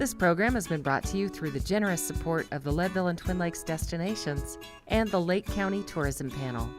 This program has been brought to you through the generous support of the Leadville and Twin Lakes Destinations and the Lake County Tourism Panel.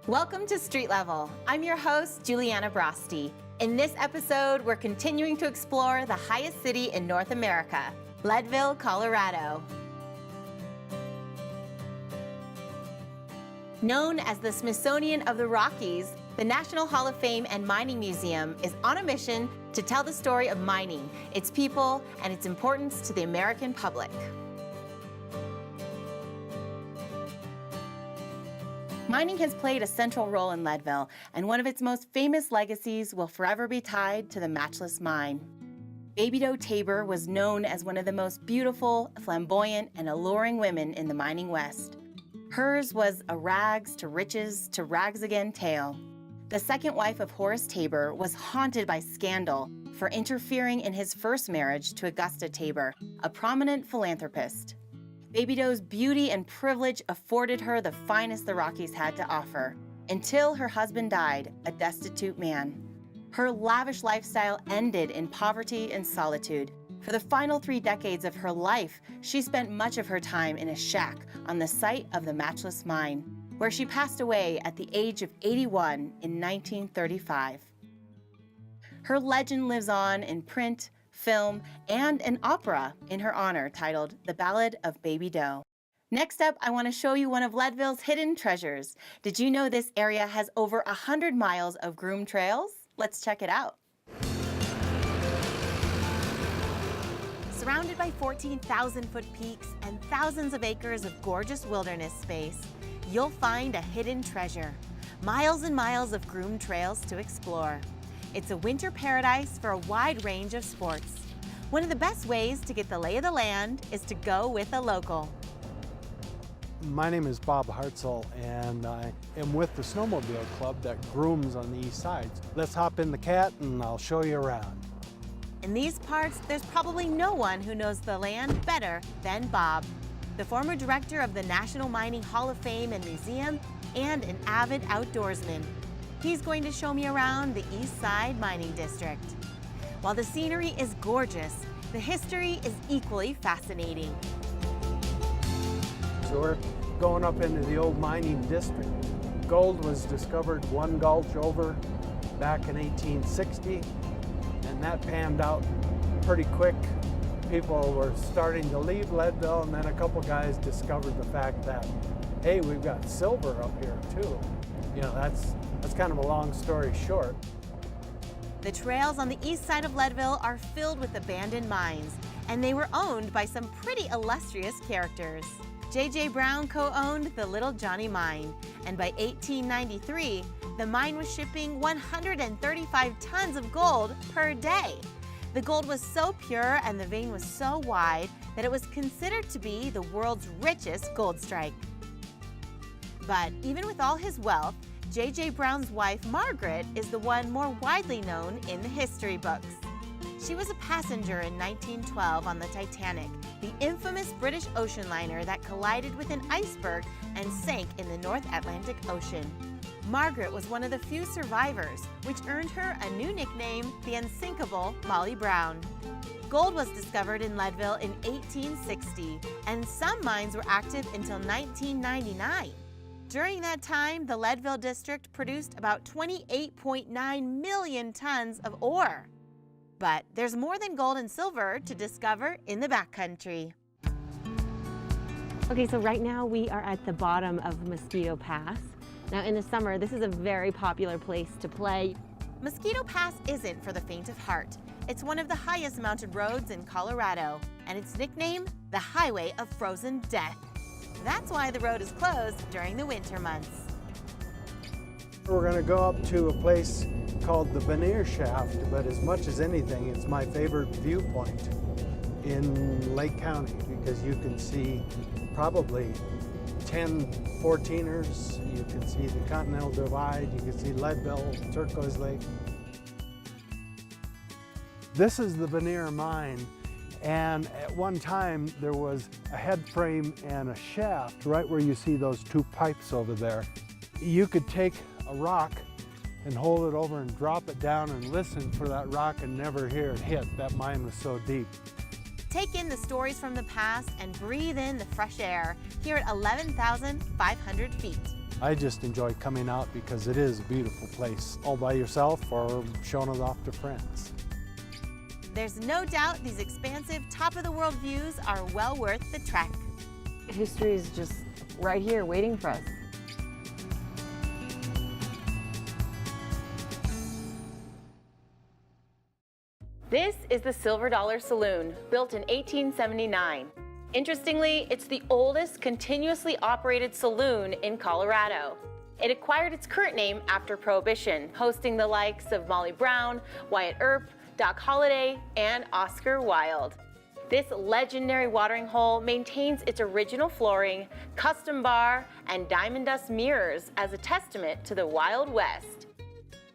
Welcome to Street Level. I'm your host, Juliana Brosti. In this episode, we're continuing to explore the highest city in North America, Leadville, Colorado. Known as the Smithsonian of the Rockies, the National Hall of Fame and Mining Museum is on a mission to tell the story of mining, its people, and its importance to the American public. Mining has played a central role in Leadville, and one of its most famous legacies will forever be tied to the matchless mine. Baby Doe Tabor was known as one of the most beautiful, flamboyant, and alluring women in the mining West. Hers was a rags to riches to rags again tale. The second wife of Horace Tabor was haunted by scandal for interfering in his first marriage to Augusta Tabor, a prominent philanthropist. Baby Doe's beauty and privilege afforded her the finest the Rockies had to offer, until her husband died, a destitute man. Her lavish lifestyle ended in poverty and solitude. For the final 3 decades of her life, she spent much of her time in a shack on the site of the matchless mine, where she passed away at the age of 81 in 1935. Her legend lives on in print, film, and an opera in her honor titled The Ballad of Baby Doe. Next up, I want to show you one of Leadville's hidden treasures. Did you know this area has over 100 miles of groomed trails? Let's check it out. Surrounded by 14,000-foot peaks and thousands of acres of gorgeous wilderness space, you'll find a hidden treasure. Miles and miles of groomed trails to explore. It's a winter paradise for a wide range of sports. One of the best ways to get the lay of the land is to go with a local. My name is Bob Hartzell, and I am with the snowmobile club that grooms on the east side. Let's hop in the Cat and I'll show you around. In these parts, there's probably no one who knows the land better than Bob, the former director of the National Mining Hall of Fame and Museum and an avid outdoorsman. He's going to show me around the East Side Mining District. While the scenery is gorgeous, the history is equally fascinating. So we're going up into the old mining district. Gold was discovered one gulch over back in 1860, and that panned out pretty quick. People were starting to leave Leadville, and then a couple guys discovered the fact that, hey, we've got silver up here too. You know, that's kind of a long story short. The trails on the east side of Leadville are filled with abandoned mines, and they were owned by some pretty illustrious characters. J.J. Brown co-owned the Little Johnny Mine, and by 1893, the mine was shipping 135 tons of gold per day. The gold was so pure and the vein was so wide that it was considered to be the world's richest gold strike. But even with all his wealth, J.J. Brown's wife, Margaret, is the one more widely known in the history books. She was a passenger in 1912 on the Titanic, the infamous British ocean liner that collided with an iceberg and sank in the North Atlantic Ocean. Margaret was one of the few survivors, which earned her a new nickname, the unsinkable Molly Brown. Gold was discovered in Leadville in 1860, and some mines were active until 1999. During that time, the Leadville district produced about 28.9 million tons of ore. But there's more than gold and silver to discover in the backcountry. Okay, so right now we are at the bottom of Mosquito Pass. Now in the summer, this is a very popular place to play. Mosquito Pass isn't for the faint of heart. It's one of the highest mounted roads in Colorado, and it's nicknamed the Highway of Frozen Death. That's why the road is closed during the winter months. We're going to go up to a place called the Veneer Shaft, but as much as anything, it's my favorite viewpoint in Lake County because you can see probably 10 14ers, you can see the Continental Divide, you can see Leadville, Turquoise Lake. This is the Veneer mine, and at one time there was a head frame and a shaft right where you see those two pipes over there. You could take a rock and hold it over and drop it down and listen for that rock and never hear it hit. That mine was so deep. Take in the stories from the past and breathe in the fresh air here at 11,500 feet. I just enjoy coming out because it is a beautiful place, all by yourself or showing it off to friends. There's no doubt these expansive, top-of-the-world views are well worth the trek. History is just right here waiting for us. This is the Silver Dollar Saloon, built in 1879. Interestingly, it's the oldest continuously operated saloon in Colorado. It acquired its current name after Prohibition, hosting the likes of Molly Brown, Wyatt Earp, Doc Holliday, and Oscar Wilde. This legendary watering hole maintains its original flooring, custom bar, and diamond dust mirrors as a testament to the Wild West.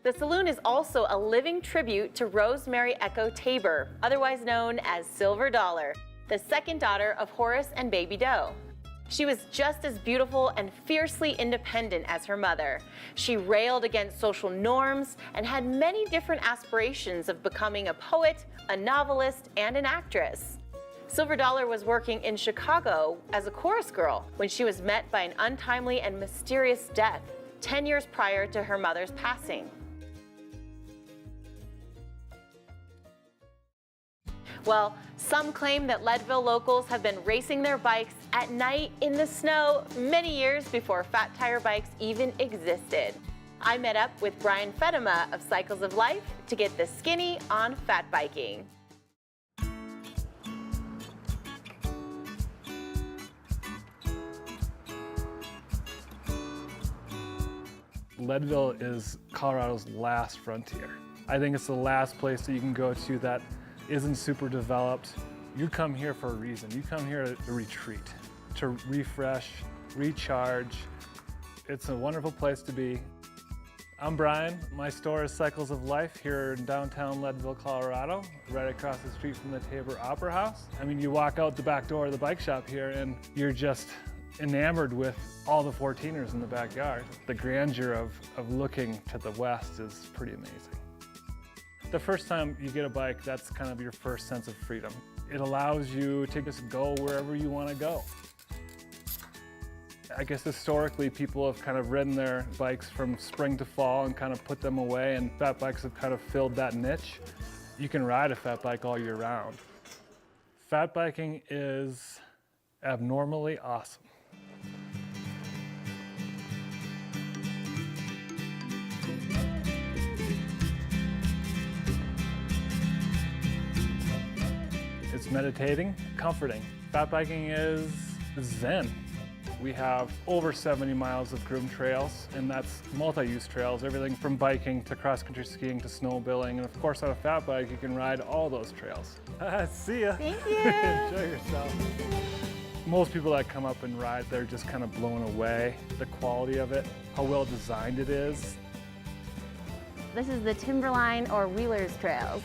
The saloon is also a living tribute to Rosemary Echo Tabor, otherwise known as Silver Dollar, the second daughter of Horace and Baby Doe. She was just as beautiful and fiercely independent as her mother. She railed against social norms and had many different aspirations of becoming a poet, a novelist, and an actress. Silver Dollar was working in Chicago as a chorus girl when she was met by an untimely and mysterious death 10 years prior to her mother's passing. Well, some claim that Leadville locals have been racing their bikes at night in the snow many years before fat tire bikes even existed. I met up with Brian Fedema of Cycles of Life to get the skinny on fat biking. Leadville is Colorado's last frontier. I think it's the last place that you can go to that isn't super developed. You come here for a reason. You come here to retreat, to refresh, recharge. It's a wonderful place to be. I'm Brian. My store is Cycles of Life here in downtown Leadville, Colorado, right across the street from the Tabor Opera House. I mean, you walk out the back door of the bike shop here and you're just enamored with all the 14ers in the backyard. The grandeur of looking to the west is pretty amazing. The first time you get a bike, that's kind of your first sense of freedom. It allows you to just go wherever you want to go. I guess historically people have kind of ridden their bikes from spring to fall and kind of put them away, and fat bikes have kind of filled that niche. You can ride a fat bike all year round. Fat biking is abnormally awesome. It's meditating, comforting. Fat biking is zen. We have over 70 miles of groomed trails, and that's multi-use trails, everything from biking to cross-country skiing to snowmobiling. And of course, on a fat bike, you can ride all those trails. See ya. Thank you. Enjoy yourself. Most people that come up and ride, they're just kind of blown away. The quality of it, how well designed it is. This is the Timberline or Wheelers Trails.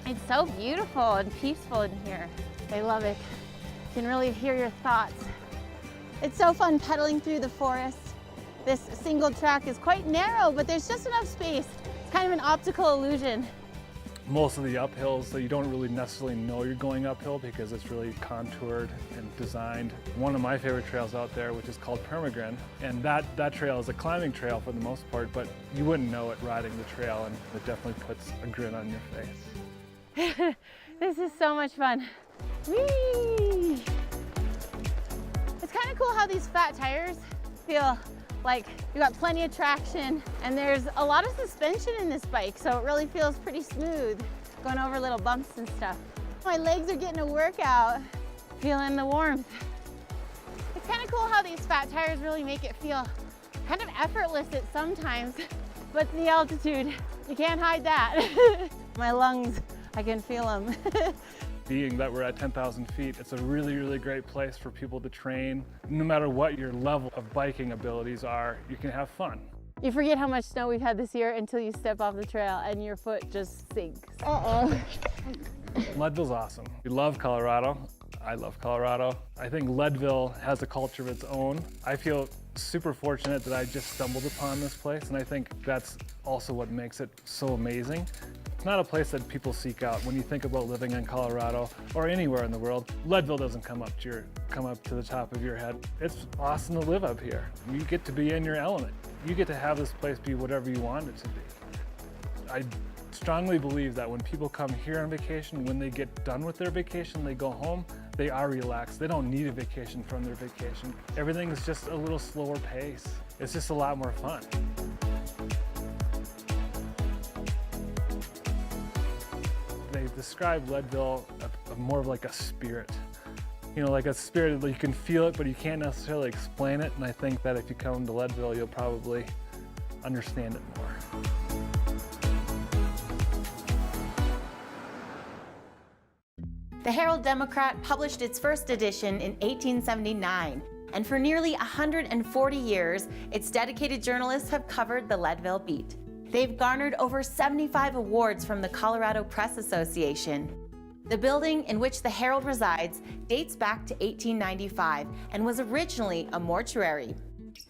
It's so beautiful and peaceful in here. I love it. You can really hear your thoughts. It's so fun pedaling through the forest. This single track is quite narrow, but there's just enough space. It's kind of an optical illusion. Most of the uphills, so you don't really necessarily know you're going uphill because it's really contoured and designed. One of my favorite trails out there, which is called Permagrin, and that trail is a climbing trail for the most part, but you wouldn't know it riding the trail, and it definitely puts a grin on your face. This is so much fun. Whee! It's kind of cool how these fat tires feel like you got plenty of traction, and there's a lot of suspension in this bike, so it really feels pretty smooth going over little bumps and stuff. My legs are getting a workout, feeling the warmth. It's kind of cool how these fat tires really make it feel kind of effortless at sometimes, but the altitude, you can't hide that. My lungs, I can feel them. Being that we're at 10,000 feet, it's a really, really great place for people to train. No matter what your level of biking abilities are, you can have fun. You forget how much snow we've had this year until you step off the trail and your foot just sinks. Leadville's awesome. We love Colorado. I love Colorado. I think Leadville has a culture of its own. I feel super fortunate that I just stumbled upon this place, and I think that's also what makes it so amazing. It's not a place that people seek out. When you think about living in Colorado or anywhere in the world, Leadville doesn't come up to the top of your head. It's awesome to live up here. You get to be in your element. You get to have this place be whatever you want it to be. I strongly believe that when people come here on vacation, when they get done with their vacation, they go home, they are relaxed. They don't need a vacation from their vacation. Everything is just a little slower pace. It's just a lot more fun. They describe Leadville more of like a spirit. You know, like a spirit that you can feel it, but you can't necessarily explain it. And I think that if you come to Leadville, you'll probably understand it more. The Herald-Democrat published its first edition in 1879, and for nearly 140 years, its dedicated journalists have covered the Leadville beat. They've garnered over 75 awards from the Colorado Press Association. The building in which the Herald resides dates back to 1895 and was originally a mortuary.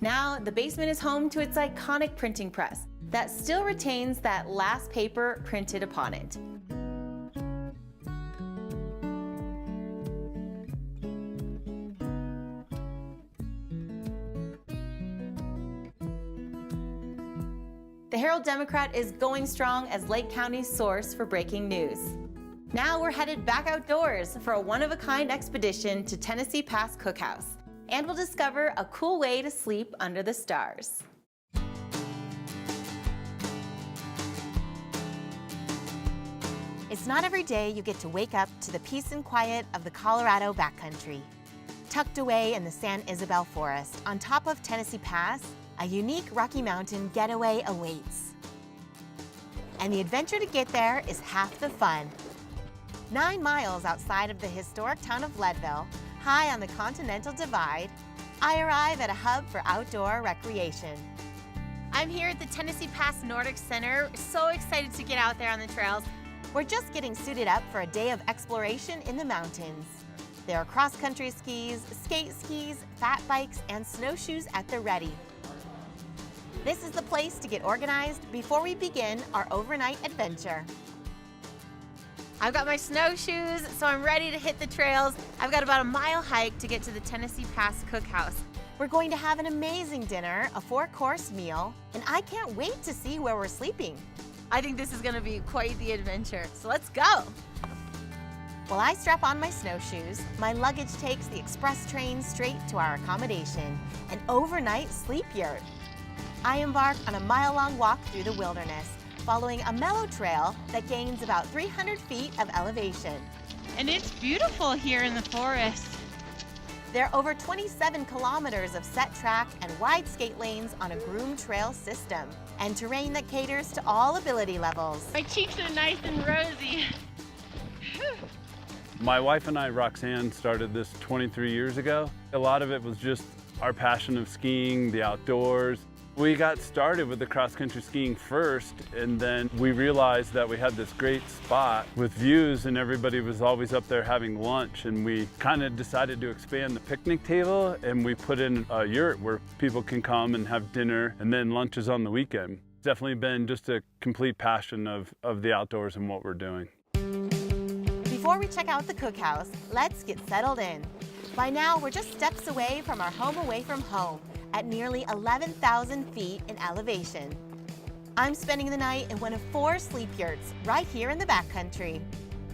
Now, the basement is home to its iconic printing press that still retains that last paper printed upon it. The Herald-Democrat is going strong as Lake County's source for breaking news. Now we're headed back outdoors for a one-of-a-kind expedition to Tennessee Pass Cookhouse, and we'll discover a cool way to sleep under the stars. It's not every day you get to wake up to the peace and quiet of the Colorado backcountry. Tucked away in the San Isabel Forest on top of Tennessee Pass, a unique Rocky Mountain getaway awaits. And the adventure to get there is half the fun. 9 miles outside of the historic town of Leadville, high on the Continental Divide, I arrive at a hub for outdoor recreation. I'm here at the Tennessee Pass Nordic Center, so excited to get out there on the trails. We're just getting suited up for a day of exploration in the mountains. There are cross-country skis, skate skis, fat bikes, and snowshoes at the ready. This is the place to get organized before we begin our overnight adventure. I've got my snowshoes, so I'm ready to hit the trails. I've got about a mile hike to get to the Tennessee Pass Cookhouse. We're going to have an amazing dinner, a 4-course meal, and I can't wait to see where we're sleeping. I think this is gonna be quite the adventure, so let's go. While I strap on my snowshoes, my luggage takes the express train straight to our accommodation, an overnight sleep yurt. I embark on a mile-long walk through the wilderness, following a mellow trail that gains about 300 feet of elevation. And it's beautiful here in the forest. There are over 27 kilometers of set track and wide skate lanes on a groomed trail system, and terrain that caters to all ability levels. My cheeks are nice and rosy. My wife and I, Roxanne, started this 23 years ago. A lot of it was just our passion of skiing, the outdoors. We got started with the cross-country skiing first, and then we realized that we had this great spot with views and everybody was always up there having lunch, and we kind of decided to expand the picnic table, and we put in a yurt where people can come and have dinner and then lunches on the weekend. It's definitely been just a complete passion of the outdoors and what we're doing. Before we check out the cookhouse, let's get settled in. By now, we're just steps away from our home away from home, at nearly 11,000 feet in elevation. I'm spending the night in one of 4 sleep yurts right here in the backcountry.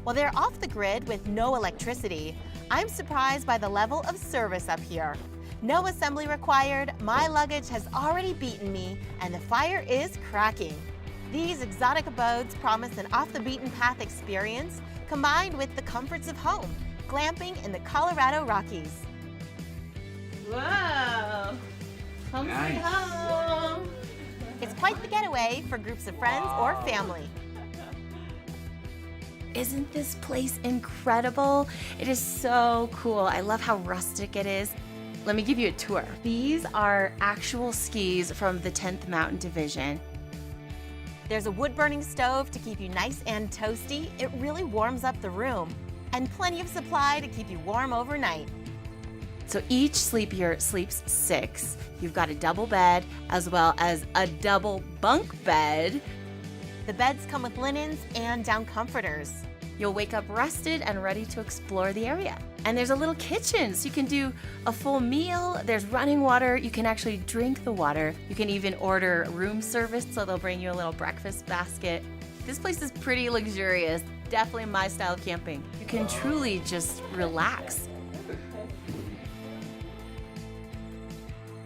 While they're off the grid with no electricity, I'm surprised by the level of service up here. No assembly required, my luggage has already beaten me, and the fire is cracking. These exotic abodes promise an off-the-beaten-path experience combined with the comforts of home, glamping in the Colorado Rockies. Whoa! Home sweet home. It's quite the getaway for groups of friends or family. Isn't this place incredible? It is so cool. I love how rustic it is. Let me give you a tour. These are actual skis from the 10th Mountain Division. There's a wood-burning stove to keep you nice and toasty. It really warms up the room. And plenty of supply to keep you warm overnight. So each sleep here sleeps 6. You've got a double bed as well as a double bunk bed. The beds come with linens and down comforters. You'll wake up rested and ready to explore the area. And there's a little kitchen, so you can do a full meal. There's running water. You can actually drink the water. You can even order room service, so they'll bring you a little breakfast basket. This place is pretty luxurious. Definitely my style of camping. You can truly just relax.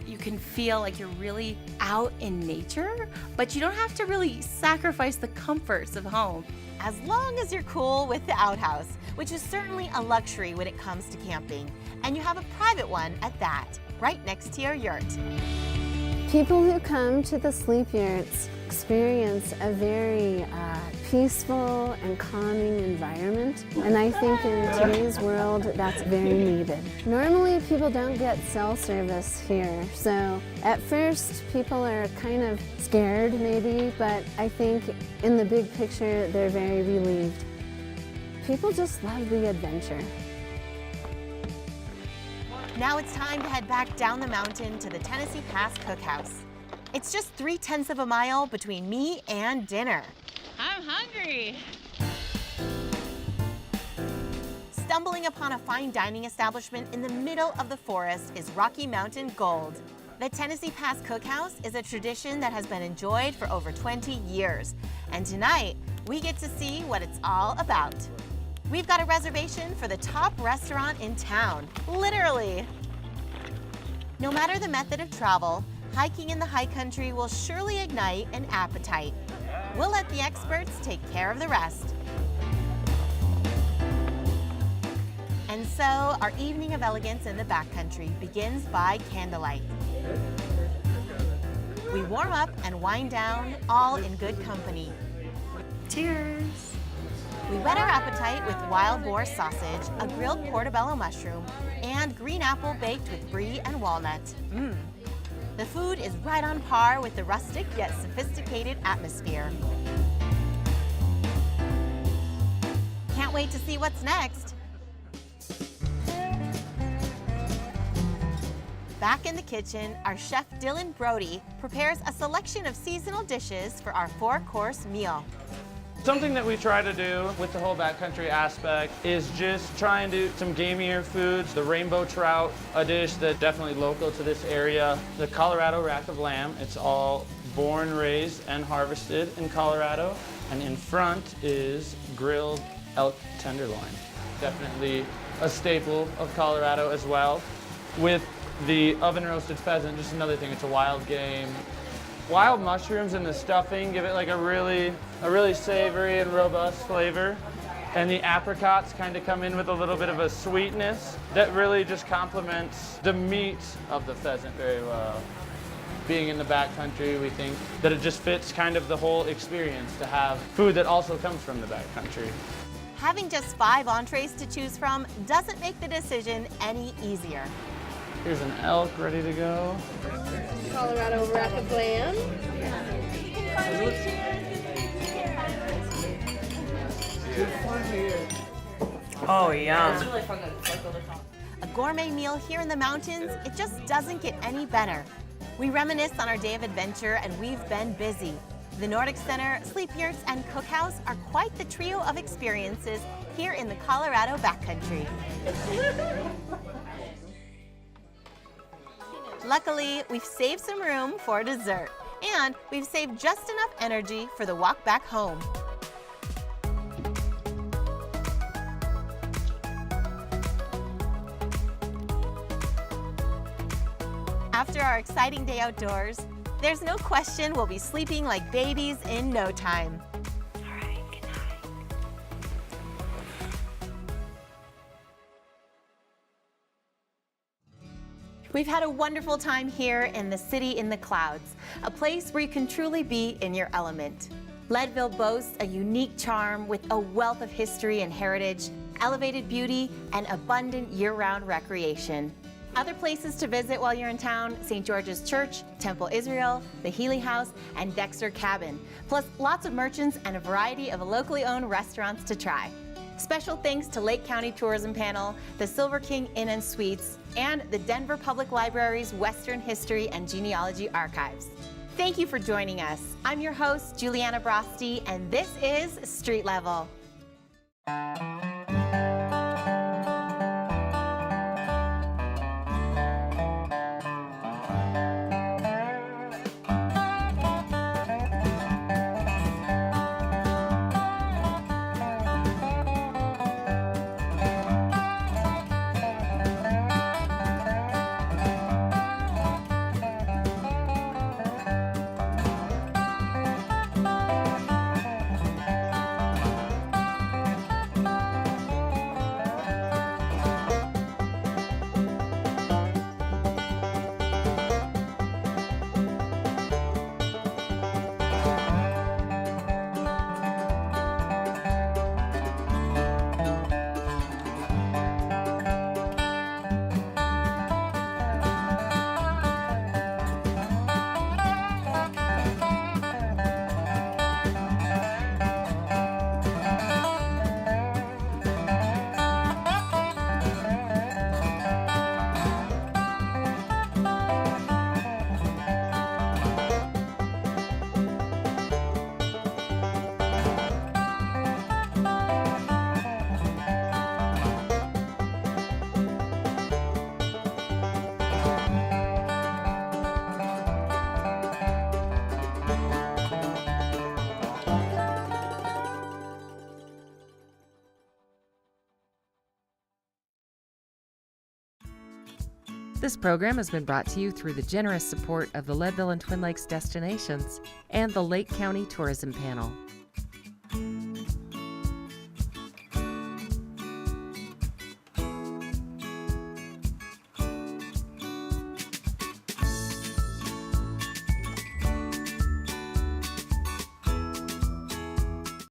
You can feel like you're really out in nature, but you don't have to really sacrifice the comforts of home. As long as you're cool with the outhouse, which is certainly a luxury when it comes to camping. And you have a private one at that, right next to your yurt. People who come to the sleep yurts experience a very peaceful and calming environment. And I think in today's world, that's very needed. Normally, people don't get cell service here. So at first, people are kind of scared maybe, but I think in the big picture, they're very relieved. People just love the adventure. Now it's time to head back down the mountain to the Tennessee Pass Cookhouse. It's just 3/10 of a mile between me and dinner. I'm hungry. Stumbling upon a fine dining establishment in the middle of the forest is Rocky Mountain Gold. The Tennessee Pass Cookhouse is a tradition that has been enjoyed for over 20 years. And tonight, we get to see what it's all about. We've got a reservation for the top restaurant in town, literally. No matter the method of travel, hiking in the high country will surely ignite an appetite. We'll let the experts take care of the rest. And so, our evening of elegance in the backcountry begins by candlelight. We warm up and wind down, all in good company. Cheers! We whet our appetite with wild boar sausage, a grilled portobello mushroom, and green apple baked with brie and walnut. The food is right on par with the rustic yet sophisticated atmosphere. Can't wait to see what's next. Back in the kitchen, our chef Dylan Brody prepares a selection of seasonal dishes for our 4-course meal. Something that we try to do with the whole backcountry aspect is just try and do some gamier foods. The rainbow trout, a dish that's definitely local to this area. The Colorado rack of lamb, it's all born, raised, and harvested in Colorado. And in front is grilled elk tenderloin. Definitely a staple of Colorado as well. With the oven roasted pheasant, just another thing, it's a wild game. Wild mushrooms in the stuffing give it like a really savory and robust flavor. And the apricots kind of come in with a little bit of a sweetness that really just complements the meat of the pheasant very well. Being in the backcountry, we think that it just fits kind of the whole experience to have food that also comes from the backcountry. Having just 5 entrees to choose from doesn't make the decision any easier. Here's an elk ready to go. Colorado rack of lamb. Oh, yum. A gourmet meal here in the mountains, it just doesn't get any better. We reminisce on our day of adventure and we've been busy. The Nordic Center, Sleep Yurts, and Cookhouse are quite the trio of experiences here in the Colorado backcountry. Luckily, we've saved some room for dessert, and we've saved just enough energy for the walk back home. After our exciting day outdoors, there's no question we'll be sleeping like babies in no time. All right, good night. We've had a wonderful time here in the city in the clouds, a place where you can truly be in your element. Leadville boasts a unique charm with a wealth of history and heritage, elevated beauty, and abundant year-round recreation. Other places to visit while you're in town: St. George's Church, Temple Israel, the Healy House, and Dexter Cabin, plus lots of merchants and a variety of locally owned restaurants to try. Special thanks to Lake County Tourism Panel, the Silver King Inn and Suites, and the Denver Public Library's Western History and Genealogy Archives. Thank you for joining us. I'm your host, Juliana Brosti, and this is Street Level. This program has been brought to you through the generous support of the Leadville and Twin Lakes destinations and the Lake County Tourism Panel.